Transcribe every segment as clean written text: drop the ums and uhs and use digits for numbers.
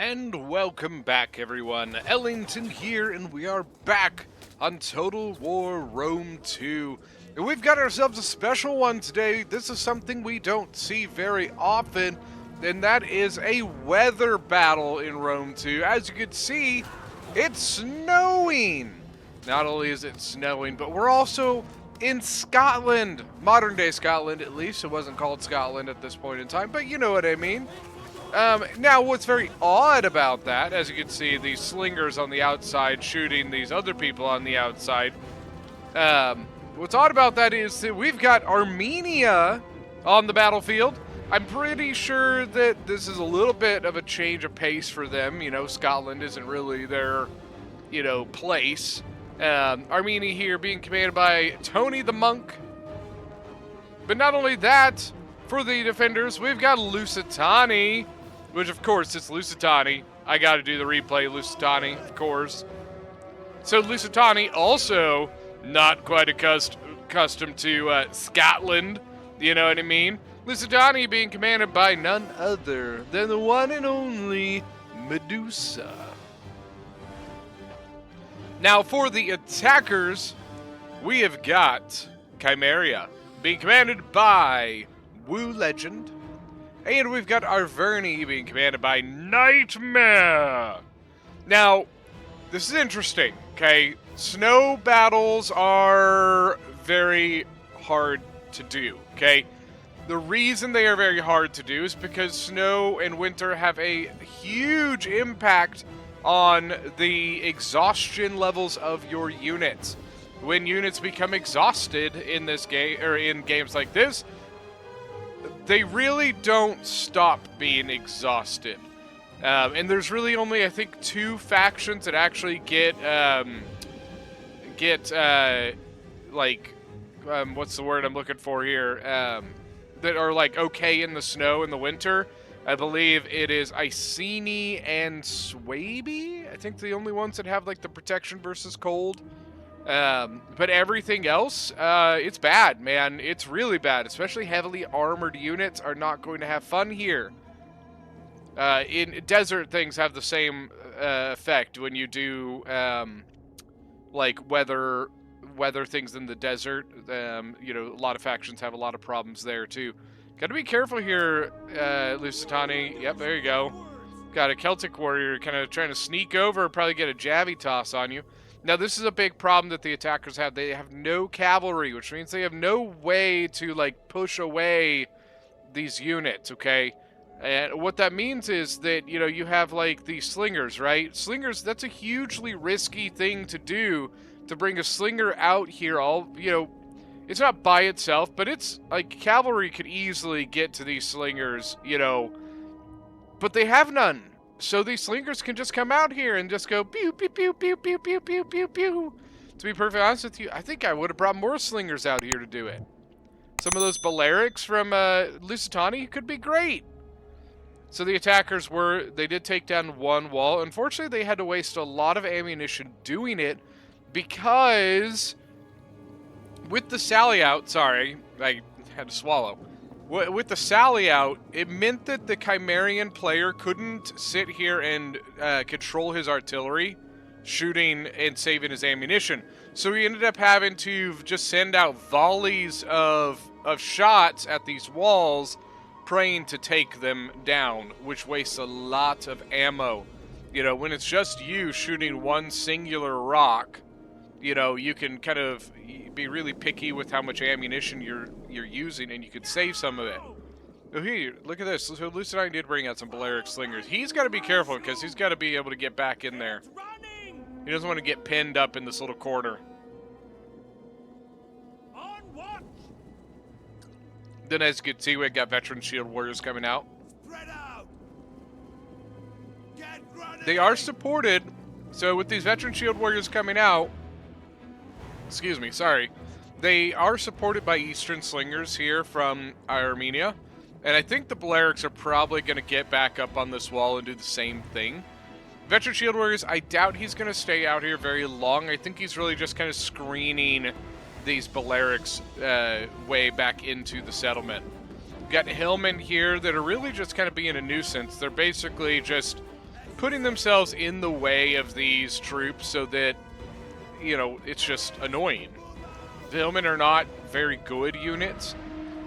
And welcome back, everyone. Ellington here, and we are back on Total War Rome 2. And we've got ourselves a special one today. This is something we don't see very often, and that is a weather battle in Rome 2. As you can see, it's snowing. Not only is it snowing, but we're also in Scotland. Modern day Scotland, at least. It wasn't called Scotland at this point in time, but you know what I mean. Now, what's very odd about that, as you can see, these slingers on the outside shooting these other people on the outside. What's odd about that is that we've got Armenia on the battlefield. I'm pretty sure that this is a little bit of a change of pace for them. You know, Scotland isn't really their, place. Armenia here being commanded by Tony the Monk. But not only that, for the defenders, we've got Lusitani. Which, of course, it's Lusitani. I got to do the replay, Lusitani, of course. So Lusitani also not quite accustomed to Scotland. You know what I mean? Lusitani being commanded by none other than the one and only Medusa. Now, for the attackers, we have got Chimeria being commanded by Wu Legend. And we've got Arverni being commanded by Nightmare. Now, this is interesting, okay? Snow battles are very hard to do, okay? The reason they are very hard to do is because snow and winter have a huge impact on the exhaustion levels of your units. When units become exhausted in this game, or in games like this, they really don't stop being exhausted. And there's really only, I think, two factions that actually get what's the word I'm looking for here? That are, okay in the snow in the winter. I believe it is Iceni and Swaby. I think the only ones that have, the protection versus cold. But everything else, it's bad, man. It's really bad. Especially heavily armored units are not going to have fun here. In desert, things have the same effect when you do weather things in the desert. A lot of factions have a lot of problems there too. Got to be careful here, Lusitani. Yep, there you go. Got a Celtic warrior kind of trying to sneak over, probably get a jabby toss on you. Now, this is a big problem that the attackers have. They have no cavalry, which means they have no way to, push away these units, okay? And what that means is that, you have, these slingers, right? Slingers, that's a hugely risky thing to do, to bring a slinger out here it's not by itself, but it's, cavalry could easily get to these slingers, but they have none. So these slingers can just come out here and just go pew, pew, pew, pew, pew, pew, pew, pew, pew. To be perfectly honest with you, I think I would have brought more slingers out here to do it. Some of those Balearics from Lusitani could be great. So the attackers they did take down one wall. Unfortunately, they had to waste a lot of ammunition doing it because with the sally out, sorry, I had to swallow. With the sally out, it meant that the Chimerian player couldn't sit here and control his artillery, shooting and saving his ammunition. So he ended up having to just send out volleys of shots at these walls, praying to take them down, which wastes a lot of ammo. When it's just you shooting one singular rock, you can kind of be really picky with how much ammunition you're using, and you could save some of it. Oh, here, look at this. So Lusitani did bring out some Balearic slingers. He's got to be careful because he's got to be able to get back in there. He doesn't want to get pinned up in this little corner. Then, as you can see, we've got veteran shield warriors coming out. They are supported. So with these veteran shield warriors coming out, excuse me, sorry. They are supported by Eastern Slingers here from Armenia. And I think the Balearics are probably going to get back up on this wall and do the same thing. Veteran Shield Warriors, I doubt he's going to stay out here very long. I think he's really just kind of screening these Balearics way back into the settlement. We've got Hillmen here that are really just kind of being a nuisance. They're basically just putting themselves in the way of these troops so that, you know, it's just annoying. The Hillmen are not very good units,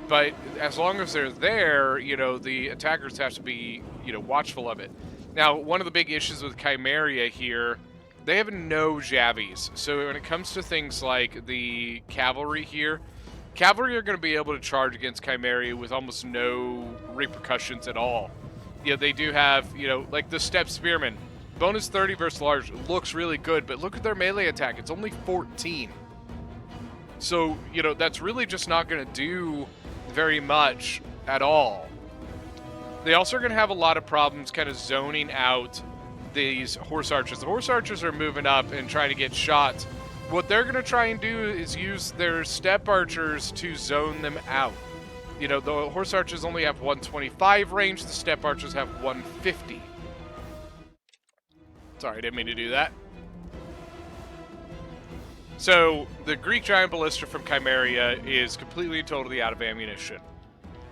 but as long as they're there, you know, the attackers have to be, you know, watchful of it. Now, one of the big issues with Chimeria here, they have no Javies. So when it comes to things like the cavalry here, cavalry are going to be able to charge against Chimeria with almost no repercussions at all. You know, they do have, you know, like the Steppe Spearmen. Bonus 30 versus large looks really good, but look at their melee attack. It's only 14. So, you know, that's really just not going to do very much at all. They also are going to have a lot of problems kind of zoning out these horse archers. The horse archers are moving up and trying to get shots. What they're going to try and do is use their steppe archers to zone them out. You know, the horse archers only have 125 range, the steppe archers have 150. Sorry, I didn't mean to do that. So, the Greek Giant Ballista from Chimeria is completely and totally out of ammunition.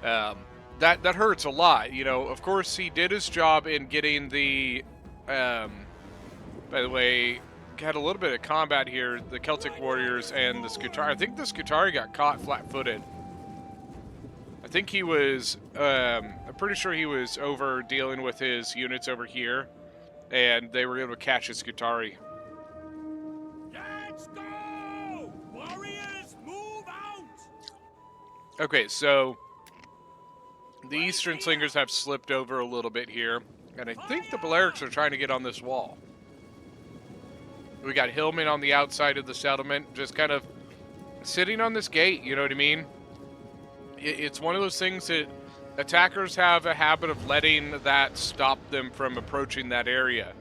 That hurts a lot. You know, of course, he did his job in getting the... by the way, had a little bit of combat here, the Celtic Warriors and the Scutari. I think the Scutari got caught flat-footed. I think he was, I'm pretty sure he was over dealing with his units over here, and they were able to catch his Scutari. Let's go! Warriors, move out! Okay, so the Eastern Slingers have slipped over a little bit here, and I think the Balearics are trying to get on this wall. We got Hillmen on the outside of the settlement, just kind of sitting on this gate, you know what I mean? It's one of those things that attackers have a habit of letting that stop them from approaching that area.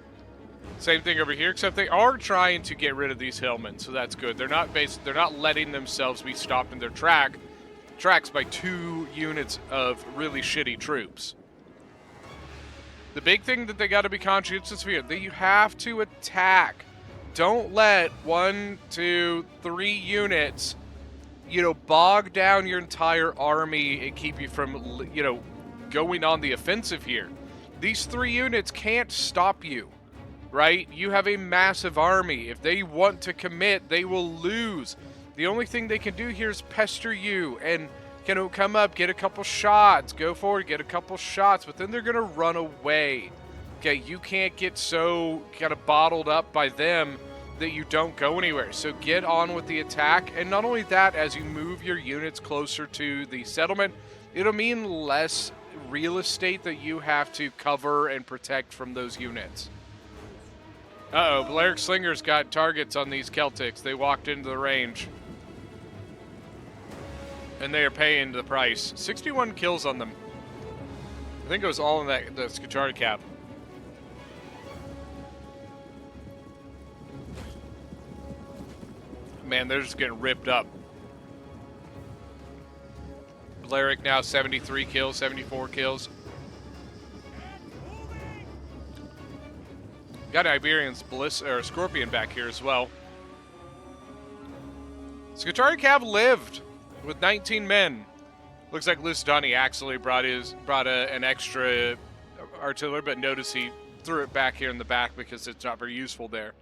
Same thing over here, except they are trying to get rid of these Hillmen, so that's good. They're not letting themselves be stopped in their tracks by 2 units of really shitty troops. The big thing that they got to be conscientious of here, that you have to attack. Don't let 1, 2, 3 units, you know, bog down your entire army and keep you from, you know, going on the offensive here. These 3 units can't stop you, right? You have a massive army. If they want to commit, they will lose. The only thing they can do here is pester you and, you know, come up, get a couple shots, go forward, get a couple shots, but then they're going to run away. Okay, you can't get so kind of bottled up by them that you don't go anywhere. So get on with the attack. And not only that, as you move your units closer to the settlement, it'll mean less real estate that you have to cover and protect from those units. Uh-oh, Balearic Slingers got targets on these Celtics. They walked into the range. And they are paying the price. 61 kills on them. I think it was all in that the Scutari cap. Man, they're just getting ripped up. Balearic now 73 kills, 74 kills. Got an Iberian's or Scorpion back here as well. Scutari Cav lived with 19 men. Looks like Lusitani actually brought an extra artillery, but notice he threw it back here in the back because it's not very useful there.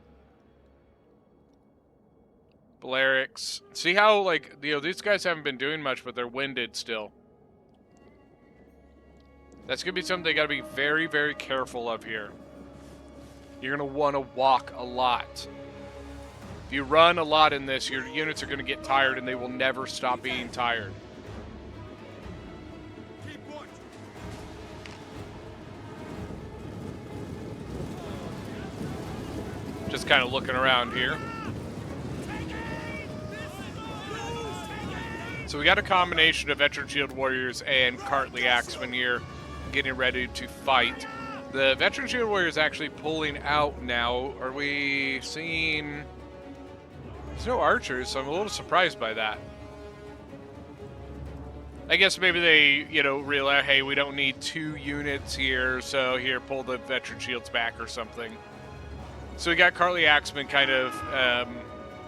Balearics. See how, like, you know, these guys haven't been doing much, but they're winded still. That's going to be something they got to be very, very careful of here. You're going to want to walk a lot. If you run a lot in this, your units are going to get tired, and they will never stop being tired. Just kind of looking around here. So we got a combination of Veteran Shield Warriors and Cartly Axemen here getting ready to fight. The Veteran Shield Warriors actually pulling out now. Are we seeing... There's no archers, so I'm a little surprised by that. I guess maybe they, you know, realize, hey, we don't need 2 units here, so here, pull the Veteran Shields back or something. So we got Cartly Axemen kind of...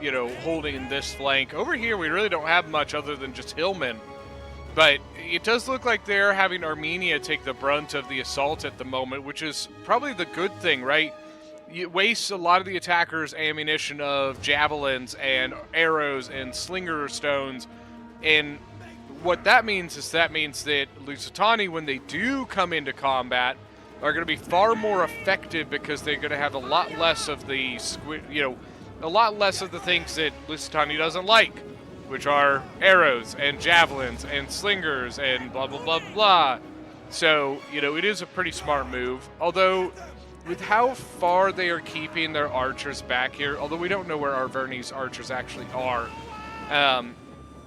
you know, holding this flank. Over here, we really don't have much other than just Hillmen. But it does look like they're having Armenia take the brunt of the assault at the moment, which is probably the good thing, right? It wastes a lot of the attackers' ammunition of javelins and arrows and slinger stones. And what that means is that Lusitani, when they do come into combat, are going to be far more effective because they're going to have a lot less of the, a lot less of the things that Lusitani doesn't like, which are arrows and javelins and slingers and blah, blah, blah, blah. So, it is a pretty smart move. Although, with how far they are keeping their archers back here, although we don't know where Arverni's archers actually are,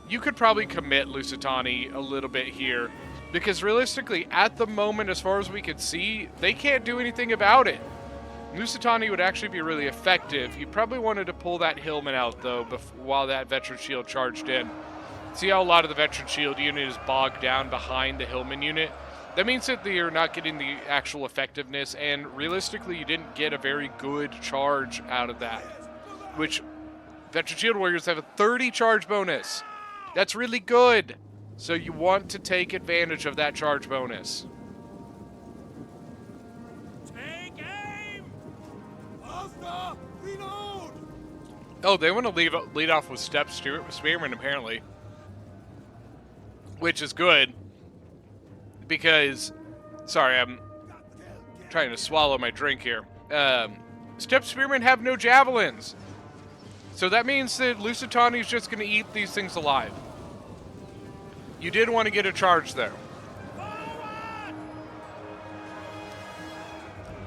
you could probably commit Lusitani a little bit here. Because realistically, at the moment, as far as we could see, they can't do anything about it. Lusitani would actually be really effective. You probably wanted to pull that Hillman out, though, while that Veteran Shield charged in. See how a lot of the Veteran Shield unit is bogged down behind the Hillman unit? That means that you're not getting the actual effectiveness, and realistically, you didn't get a very good charge out of that. Which, Veteran Shield Warriors have a 30 charge bonus. That's really good. So you want to take advantage of that charge bonus. Take aim! Faster! Reload! Oh, they want to lead off with Spearman, apparently. Which is good. Because, sorry, I'm trying to swallow my drink here. Steppe Spearmen have no javelins. So that means that Lusitani is just going to eat these things alive. You did want to get a charge there.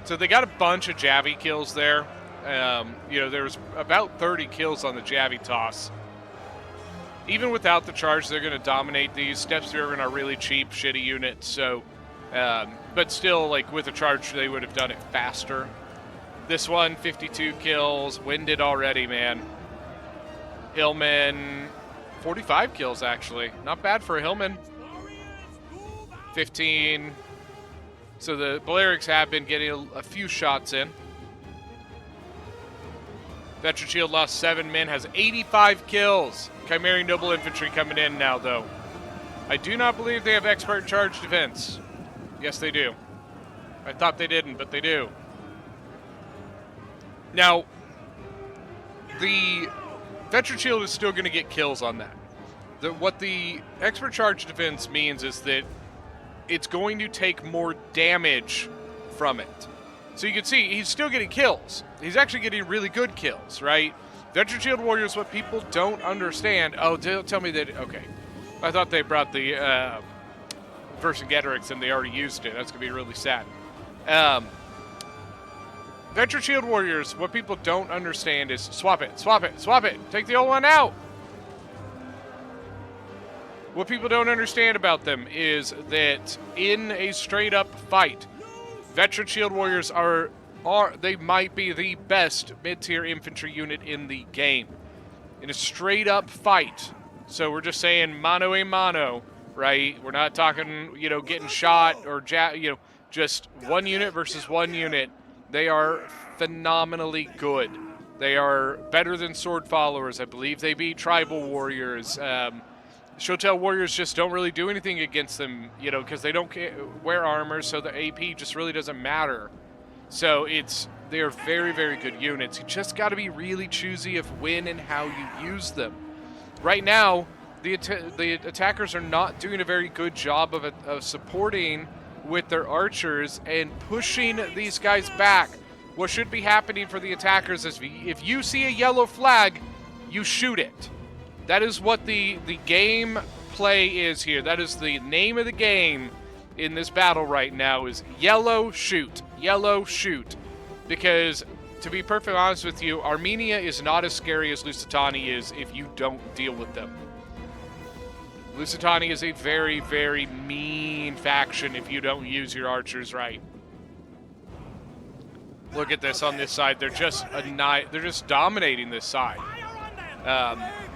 So they got a bunch of Javi kills there. There was about 30 kills on the Javi toss. Even without the charge, they're going to dominate these. Steppe Spearmen are really cheap, shitty units. So, but still, like with a charge, they would have done it faster. This one, 52 kills, winded already, man. Hillman, 45 kills, actually. Not bad for a Hillman. 15. So the Balearics have been getting a few shots in. Veteran Shield lost 7 men, has 85 kills. Chimerian Noble Infantry coming in now, though. I do not believe they have expert charge defense. Yes, they do. I thought they didn't, but they do. Now, the Veteran Shield is still going to get kills on that. What the expert charge defense means is that it's going to take more damage from it. So you can see he's still getting kills. He's actually getting really good kills, right? Veteran Shield Warriors, what people don't understand. Oh, tell me that. Okay. I thought they brought the Vercingetorix and they already used it. That's going to be really sad. Veteran Shield Warriors, what people don't understand is swap it, swap it, swap it. Take the old one out. What people don't understand about them is that in a straight-up fight, Veteran Shield Warriors they might be the best mid-tier infantry unit in the game. In a straight-up fight. So we're just saying mano a mano, right? We're not talking, getting shot or, just one unit versus one unit. They are phenomenally good. They are better than Sword Followers. I believe they beat Tribal Warriors. Shotel Warriors just don't really do anything against them, because they don't wear armor, so the AP just really doesn't matter. So they are very, very good units. You just got to be really choosy of when and how you use them. Right now, the attackers are not doing a very good job of supporting with their archers and pushing these guys back. What should be happening for the attackers is if you see a yellow flag, you shoot it. That is what the game play is here. That is the name of the game in this battle right now is yellow shoot. Yellow shoot. Because, to be perfectly honest with you, Armenia is not as scary as Lusitani is if you don't deal with them. Lusitani is a very, very mean faction if you don't use your archers right. Look at this on this side. They're just dominating this side.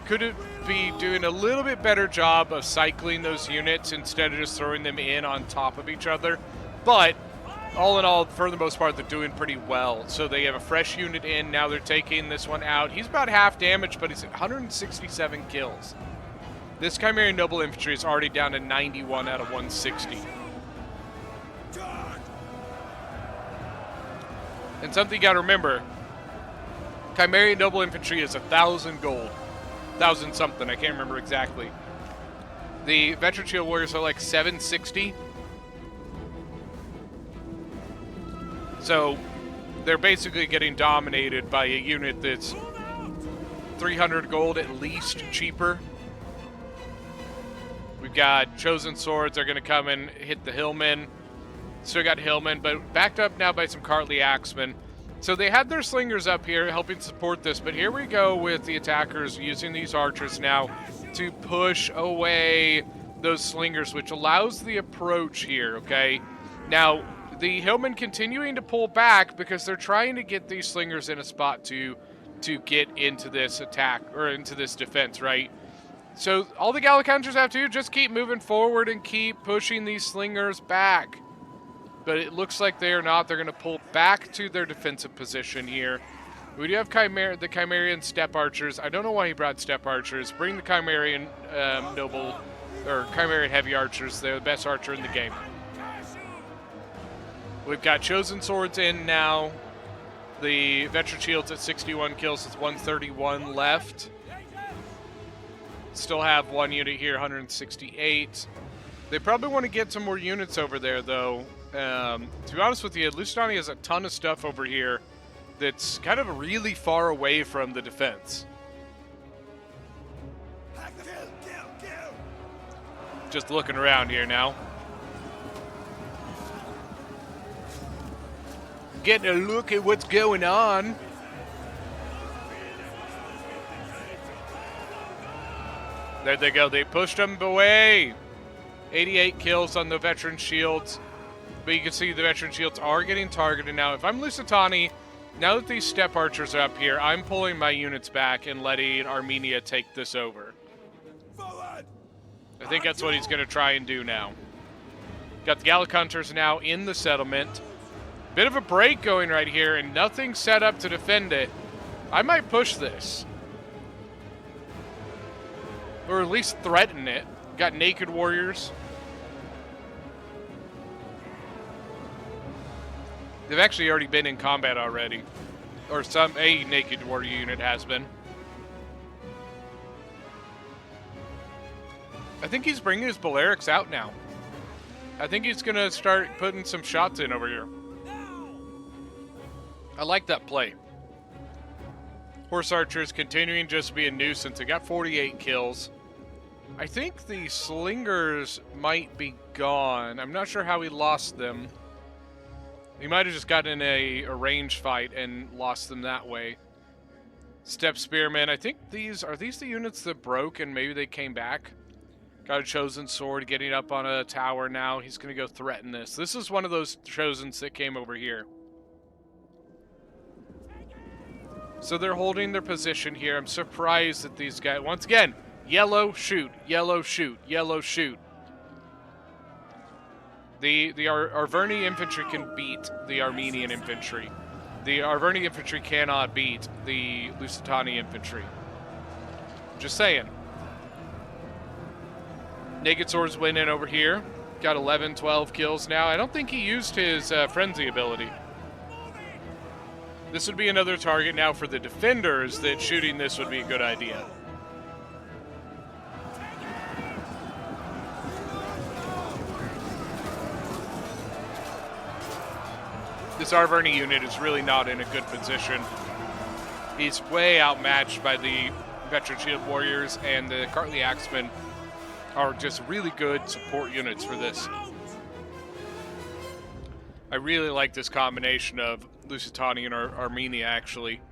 Could it be doing a little bit better job of cycling those units instead of just throwing them in on top of each other? But all in all, for the most part, they're doing pretty well. So they have a fresh unit in. Now they're taking this one out. He's about half damage, but he's at 167 kills. This Chimerian Noble Infantry is already down to 91 out of 160. And something you gotta remember, Chimerian Noble Infantry is 1,000 gold. 1,000 something, I can't remember exactly. The Veteran Shield Warriors are like 760. So they're basically getting dominated by a unit that's 300 gold at least cheaper. We've got Chosen Swords. They're going to come and hit the Hillmen. Still got Hillmen, but backed up now by some Cartly Axemen. So they had their slingers up here helping support this, but here we go with the attackers using these archers now to push away those slingers, which allows the approach here, okay? Now, the Hillmen continuing to pull back because they're trying to get these slingers in a spot to get into this attack, or into this defense, right? So all the Gallic Hunters have to do, just keep moving forward and keep pushing these slingers back. But it looks like they are not. They're going to pull back to their defensive position here. We do have the Chimerian Step Archers. I don't know why he brought Step Archers. Bring the Chimerian Noble, or Chimerian Heavy Archers. They're the best archer in the game. We've got Chosen Swords in now. The Veteran Shields at 61 kills. It's 131 left. Still have one unit here, 168. They probably want to get some more units over there, though. To be honest with you, Lusitania has a ton of stuff over here that's kind of really far away from the defense. Just looking around here now. Getting a look at what's going on. There they go. They pushed them away. 88 kills on the Veteran Shields. But you can see the Veteran Shields are getting targeted now. If I'm Lusitani, now that these Step Archers are up here, I'm pulling my units back and letting Armenia take this over. I think that's what he's going to try and do now. Got the Gallic Hunters now in the settlement. Bit of a break going right here, and nothing set up to defend it. I might push this. Or at least threaten it. Got Naked Warriors. They've actually already been in combat already. Or a Naked Warrior unit has been. I think he's bringing his Balearics out now. I think he's going to start putting some shots in over here. I like that play. Horse Archers continuing just to be a nuisance. They got 48 kills. I think the Slingers might be gone. I'm not sure how he lost them. He might have just gotten in a range fight and lost them that way. Step Spearmen. I think are these the units that broke and maybe they came back? Got a Chosen Sword getting up on a tower now. He's going to go threaten this. This is one of those Chosens that came over here. So they're holding their position here. I'm surprised that these guys, once again, yellow, shoot, yellow, shoot, yellow, shoot. The Arverni infantry can beat the Armenian infantry. The Arverni infantry cannot beat the Lusitani infantry. Just saying. Naked Swords win in over here. Got 11, 12 kills now. I don't think he used his Frenzy ability. This would be another target now for the defenders that shooting this would be a good idea. This Arverni unit is really not in a good position. He's way outmatched by the Veteran Shield Warriors, and the Cartly Axemen are just really good support units for this. I really like this combination of Lusitania and Armenia, actually.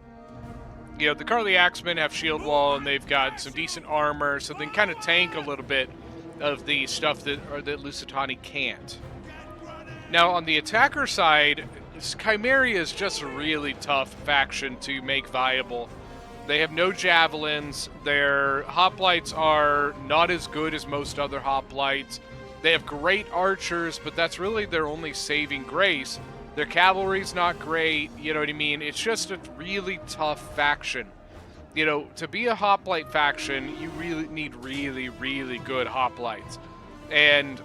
You know, the Cartly Axemen have shield wall, and they've got some decent armor, so they can kind of tank a little bit of the stuff that Lusitani can't. Now, on the attacker side, Chimeria is just a really tough faction to make viable. They have no javelins. Their hoplites are not as good as most other hoplites. They have great archers, but that's really their only saving grace. Their cavalry's not great, you know what I mean? It's just a really tough faction. You know, to be a hoplite faction, you really need really, really good hoplites. And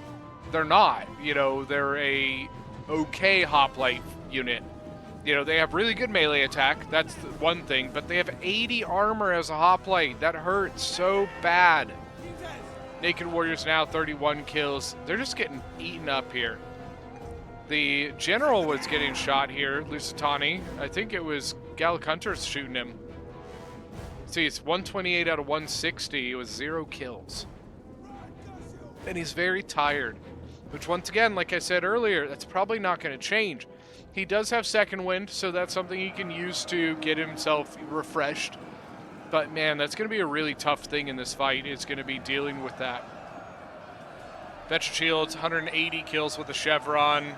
they're not. You know, they're a okay hoplite unit. You know, they have really good melee attack. That's the one thing. But they have 80 armor as a hoplite. That hurts so bad. Naked Warriors now 31 kills. They're just getting eaten up here. The general was getting shot here, Lusitani. I think it was Gallic Hunters shooting him. See, it's 128 out of 160. It was 0 kills. And he's very tired. Which, once again, like I said earlier, that's probably not going to change. He does have second wind, so that's something he can use to get himself refreshed. But, man, that's going to be a really tough thing in this fight, is going to be dealing with that. Veteran Shields, 180 kills with the Chevron.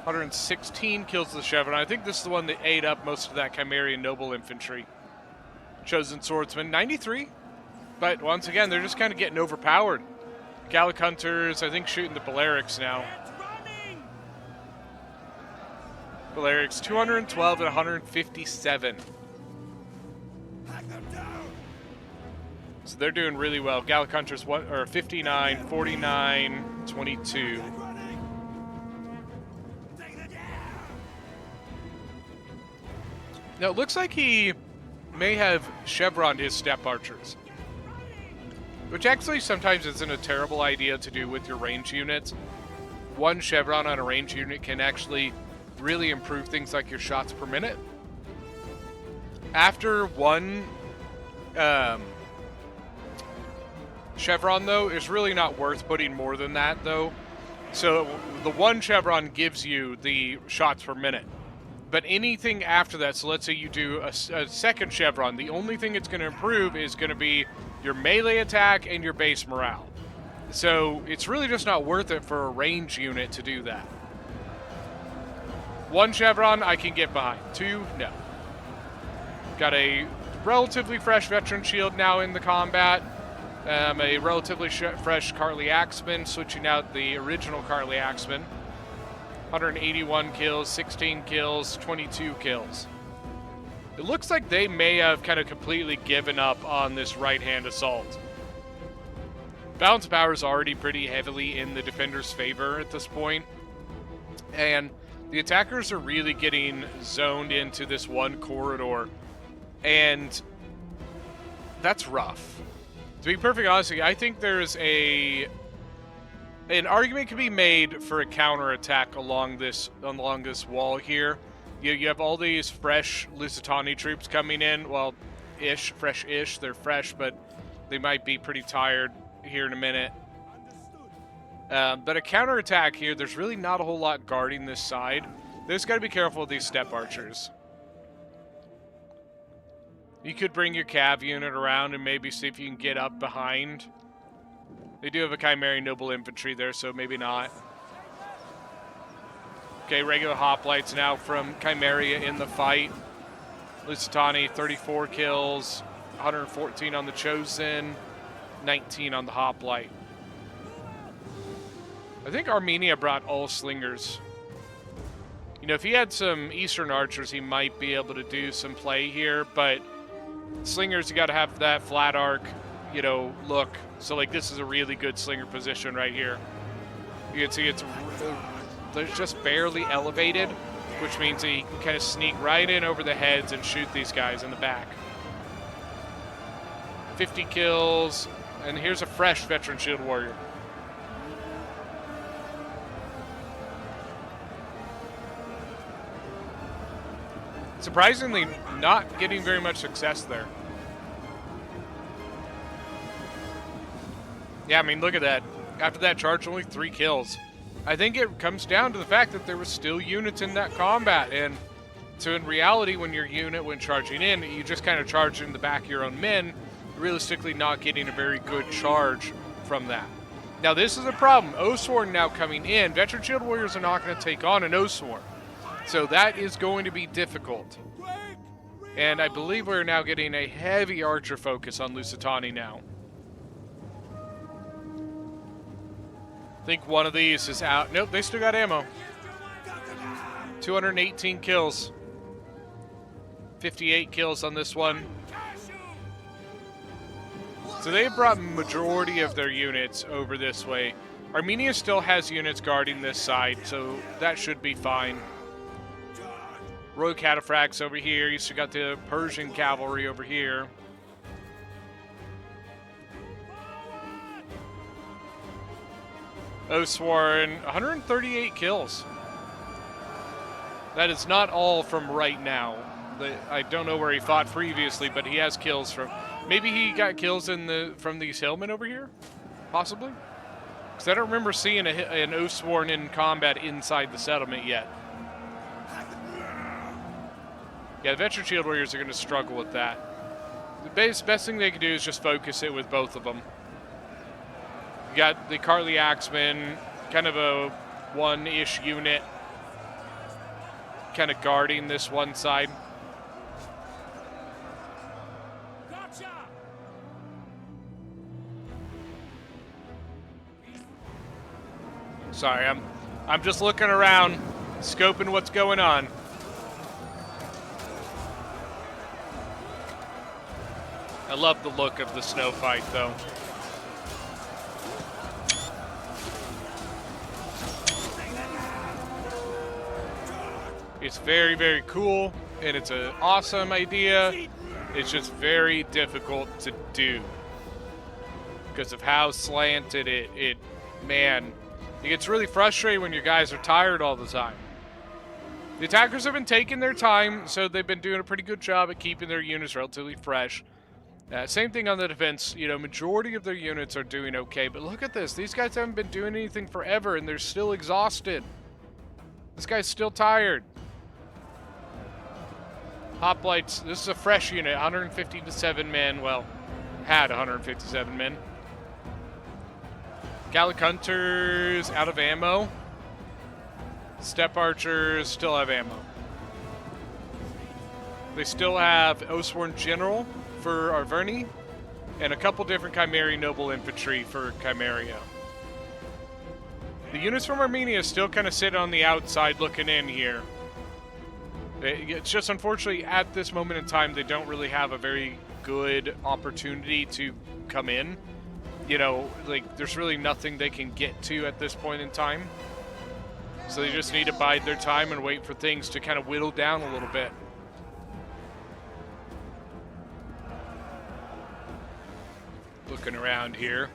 116 kills with the Chevron. I think this is the one that ate up most of that Chimerian Noble Infantry. Chosen Swordsman, 93. But, once again, they're just kind of getting overpowered. Gallic Hunters, I think, shooting the Balearics now. Balearics, 212 and 157. So they're doing really well. Gallic Hunters, 59, 49, 22. Now, it looks like he may have chevroned his step archers, which actually sometimes isn't a terrible idea to do with your range units. One chevron on a range unit can actually really improve things like your shots per minute. After one chevron, though, is really not worth putting more than that, though. So the one chevron gives you the shots per minute. But anything after that, so let's say you do a second chevron, the only thing it's going to improve is going to be your melee attack and your base morale. So it's really just not worth it for a range unit to do that. One chevron I can get behind. Two, no. Got a relatively fresh veteran shield now in the combat. A relatively fresh Carly Axeman, switching out the original Carly Axeman. 181 kills, 16 kills, 22 kills. It looks like they may have kind of completely given up on this right-hand assault. Balance of power is already pretty heavily in the defender's favor at this point. And the attackers are really getting zoned into this one corridor. And that's rough. To be perfectly honest with you, I think there's an argument can be made for a counterattack along this wall here. You have all these fresh Lusitani troops coming in. Well, fresh-ish. They're fresh, but they might be pretty tired here in a minute. But a counterattack here, there's really not a whole lot guarding this side. There's got to be careful with these step archers. You could bring your cav unit around and maybe see if you can get up behind. They do have a Chimerian Noble Infantry there, so maybe not. Okay, regular hoplites now from Chimeria in the fight. Lusitani, 34 kills, 114 on the Chosen, 19 on the hoplite. I think Armenia brought all slingers. You know, if he had some Eastern archers, he might be able to do some play here, but slingers, you got to have that flat arc, you know, look. So, like, this is a really good slinger position right here. You can see it's just barely elevated, which means that you can kind of sneak right in over the heads and shoot these guys in the back. 50 kills, and here's a fresh veteran shield warrior. Surprisingly, not getting very much success there. Yeah, I mean, look at that. After that charge, only 3 kills. I think it comes down to the fact that there were still units in that combat. And so in reality, when your unit went charging in, you just kind of charge in the back of your own men, realistically not getting a very good charge from that. Now, this is a problem. Oathsworn now coming in. Veteran Shield Warriors are not going to take on an Oathsworn. So that is going to be difficult. And I believe we're now getting a heavy archer focus on Lusitani now. I think one of these is out. Nope, they still got ammo. 218 kills. 58 kills on this one. So they brought majority of their units over this way. Armenia still has units guarding this side, so that should be fine. Royal Cataphracts over here. You still got the Persian cavalry over here. Oathsworn, 138 kills. That is not all from right now. I don't know where he fought previously, but he has kills from... Maybe he got kills from these hillmen over here? Possibly? Because I don't remember seeing an Oathsworn in combat inside the settlement yet. Yeah, the Veteran Shield Warriors are going to struggle with that. The best thing they can do is just focus it with both of them. You got the Kartli Axemen, kind of a one-ish unit, kind of guarding this one side. Gotcha! Sorry, I'm just looking around, scoping what's going on. I love the look of the snow fight, though. It's very, very cool, and it's an awesome idea. It's just very difficult to do because of how slanted man, it gets really frustrating when your guys are tired all the time. The attackers have been taking their time, so they've been doing a pretty good job at keeping their units relatively fresh. Same thing on the defense. You know, majority of their units are doing okay, but look at this. These guys haven't been doing anything forever, and they're still exhausted. This guy's still tired. Hoplites, this is a fresh unit, 157 men. Well, had 157 men. Gallic Hunters out of ammo. Steppe Archers still have ammo. They still have Oathsworn General for Arverni, and a couple different Chimeri Noble Infantry for Chimeria. The units from Armenia still kind of sit on the outside looking in here. It's just unfortunately at this moment in time they don't really have a very good opportunity to come in. You know, like there's really nothing they can get to at this point in time. So they just need to bide their time and wait for things to kind of whittle down a little bit. Looking around here.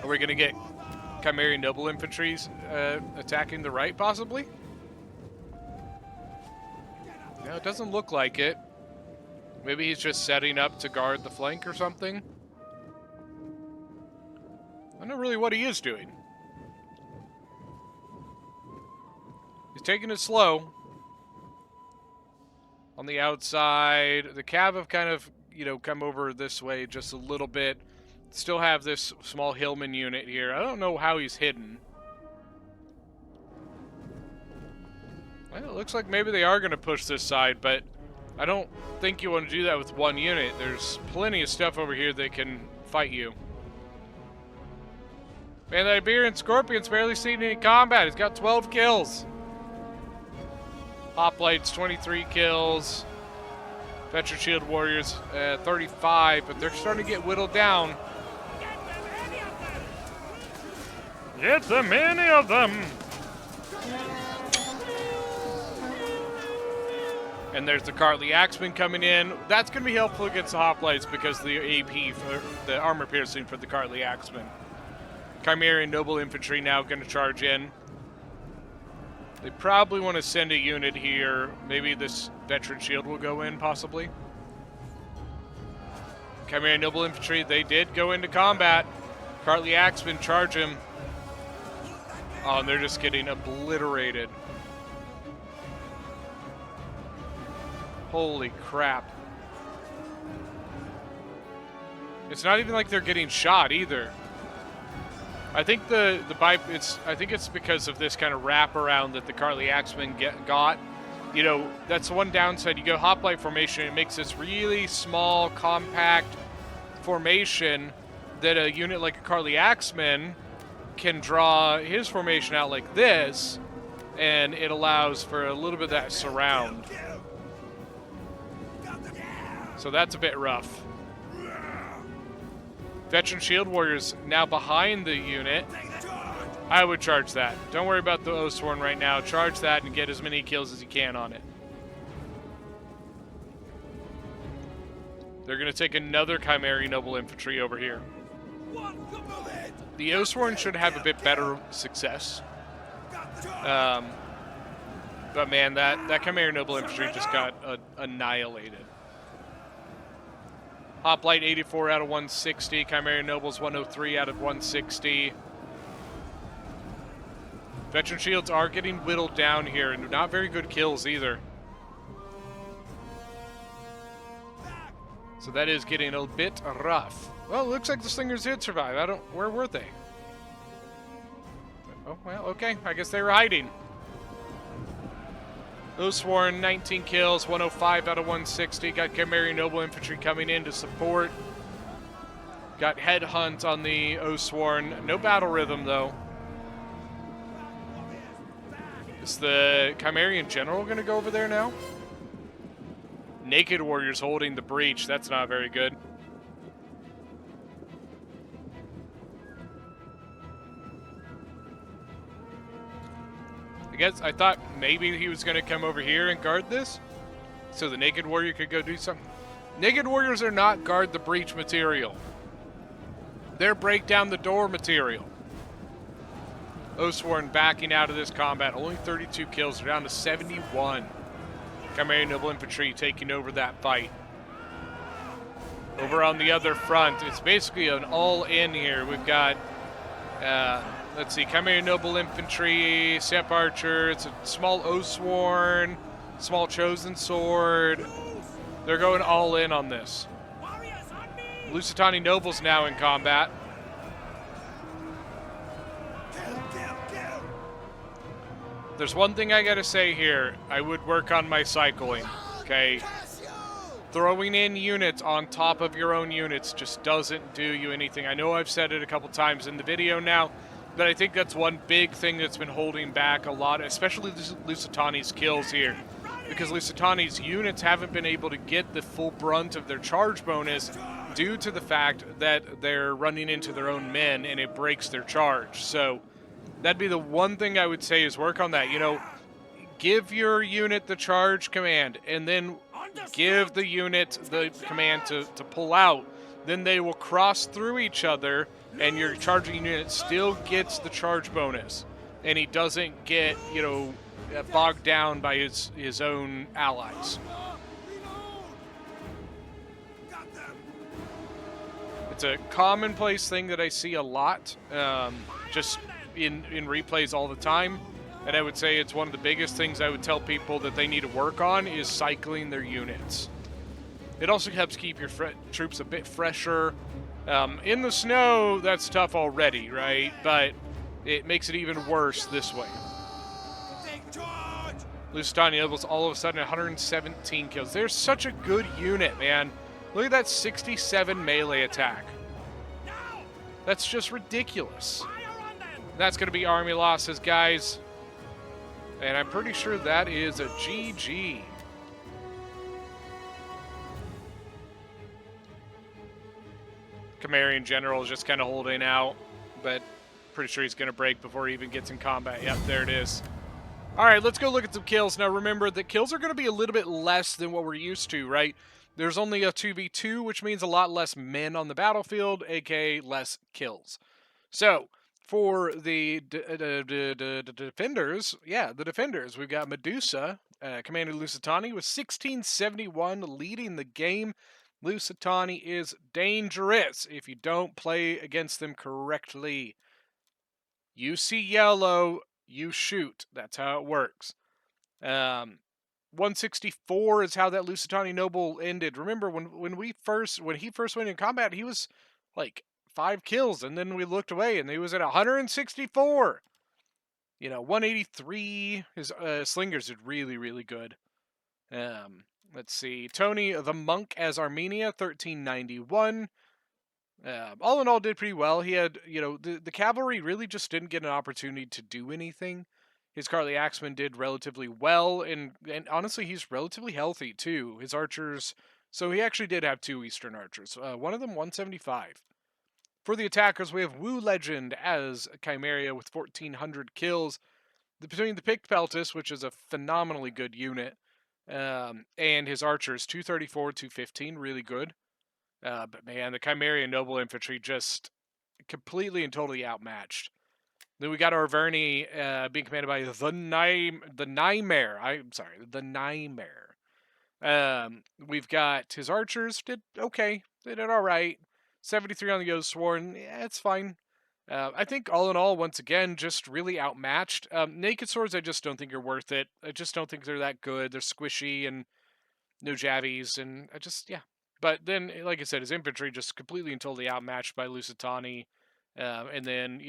Are we going to get Chimeri Noble Infantries attacking the right, possibly? No, it doesn't look like it. Maybe he's just setting up to guard the flank or something. I don't know really what he is doing. He's taking it slow. On the outside, the Cav have kind of, you know, come over this way just a little bit. Still have this small hillman unit here. I don't know how he's hidden. Well, it looks like maybe they are going to push this side, but I don't think you want to do that with one unit. There's plenty of stuff over here that can fight you. Man, the Iberian Scorpion's barely seen any combat. He's got 12 kills. Hoplites, 23 kills. Veteran Shield Warriors, 35, but they're starting to get whittled down. Get the many of them! And there's the Kartli Axemen coming in. That's going to be helpful against the Hoplites because the AP, for the armor piercing for the Kartli Axemen. Chimerian Noble Infantry now going to charge in. They probably want to send a unit here. Maybe this Veteran Shield will go in, possibly. Chimerian Noble Infantry, they did go into combat. Kartli Axemen charge him. Oh, and they're just getting obliterated. Holy crap. It's not even like they're getting shot either. I think I think it's because of this kind of wraparound that the Kartli Axemen got. You know, that's one downside. You go hoplite formation, it makes this really small, compact formation that a unit like a Kartli Axemen can draw his formation out like this, and it allows for a little bit of that surround. So that's a bit rough. Veteran Shield Warriors now behind the unit. I would charge that. Don't worry about the Oathsworn right now. Charge that and get as many kills as you can on it. They're going to take another Chimeri Noble Infantry over here. The Oathsworn should have a bit better success. But man, that Chimeri Noble Infantry just got annihilated. Hoplite 84 out of 160. Chimeri Nobles 103 out of 160. Veteran Shields are getting whittled down here, and not very good kills either. So that is getting a bit rough. Well, it looks like the Slingers did survive. Where were they? Oh, well, okay. I guess they were hiding. Oathsworn, 19 kills, 105 out of 160. Got Chimeri Noble Infantry coming in to support. Got Headhunt on the Oathsworn. No battle rhythm, though. Is the Chimerian General going to go over there now? Naked Warriors holding the breach. That's not very good. I thought maybe he was going to come over here and guard this, so the Naked Warrior could go do something. Naked Warriors are not guard the breach material. They're break down the door material. Oathsworn backing out of this combat. Only 32 kills. They're down to 71. Chimeri Noble Infantry taking over that fight. Over on the other front, it's basically an all-in here. We've got... let's see, Chimeri Noble Infantry, Sept Archer, it's a small Oathsworn, small Chosen Sword. They're going all in on this. Lusitani Nobles now in combat. There's one thing I gotta say here. I would work on my cycling, okay? Throwing in units on top of your own units just doesn't do you anything. I know I've said it a couple times in the video now, but I think that's one big thing that's been holding back a lot, especially Lusitani's kills here. Because Lusitani's units haven't been able to get the full brunt of their charge bonus due to the fact that they're running into their own men and it breaks their charge. So that'd be the one thing I would say is work on that. You know, give your unit the charge command and then give the unit the command to pull out. Then they will cross through each other and your charging unit still gets the charge bonus. And he doesn't get, you know, bogged down by his own allies. It's a commonplace thing that I see a lot, just in replays all the time. And I would say it's one of the biggest things I would tell people that they need to work on is cycling their units. It also helps keep your troops a bit fresher. In the snow, that's tough already, right? But it makes it even worse this way. Lusitania Nobles all of a sudden 117 kills. They're such a good unit, man. Look at that 67 melee attack. That's just ridiculous. That's going to be army losses, guys. And I'm pretty sure that is a GG. Chimerian General is just kind of holding out, but pretty sure he's going to break before he even gets in combat. Yep, there it is. All right, let's go look at some kills. Now, remember, the kills are going to be a little bit less than what we're used to, right? There's only a 2v2, which means a lot less men on the battlefield, aka less kills. So, for the defenders, we've got Medusa, Commander Lusitani, with 1671 leading the game. Lusitani is dangerous if you don't play against them correctly. You see yellow, you shoot. That's how it works. 164 is how that Lusitani Noble ended. Remember, when he first went in combat, he was like 5 kills, and then we looked away, and he was at 164. You know, 183. His slingers did really, really good. Let's see. Tony the Monk as Armenia, 1391. All in all, did pretty well. He had, you know, the cavalry really just didn't get an opportunity to do anything. His Carly Axeman did relatively well, and honestly, he's relatively healthy, too. His archers, so he actually did have 2 Eastern archers. One of them, 175. For the attackers, we have Wu Legend as Chimeria with 1,400 kills. Between the Picked Peltis, which is a phenomenally good unit, and his archers, 234, 215, really good. But man, the Chimerian Noble Infantry just completely and totally outmatched. Then we got our Verni being commanded by the Nightmare. I'm sorry, the Nightmare. We've got his archers did okay. They did all right. 73 on the Oathsworn. Yeah, it's fine. I think all in all, once again, just really outmatched. Naked swords, I just don't think are worth it. I just don't think they're that good. They're squishy and no javies, and I just But then, like I said, his infantry just completely and totally outmatched by Lusitani, and then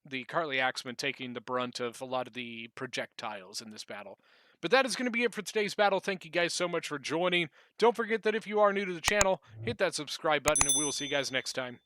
the Cartly Axemen taking the brunt of a lot of the projectiles in this battle. But that is going to be it for today's battle. Thank you guys so much for joining. Don't forget that if you are new to the channel, hit that subscribe button, and we will see you guys next time.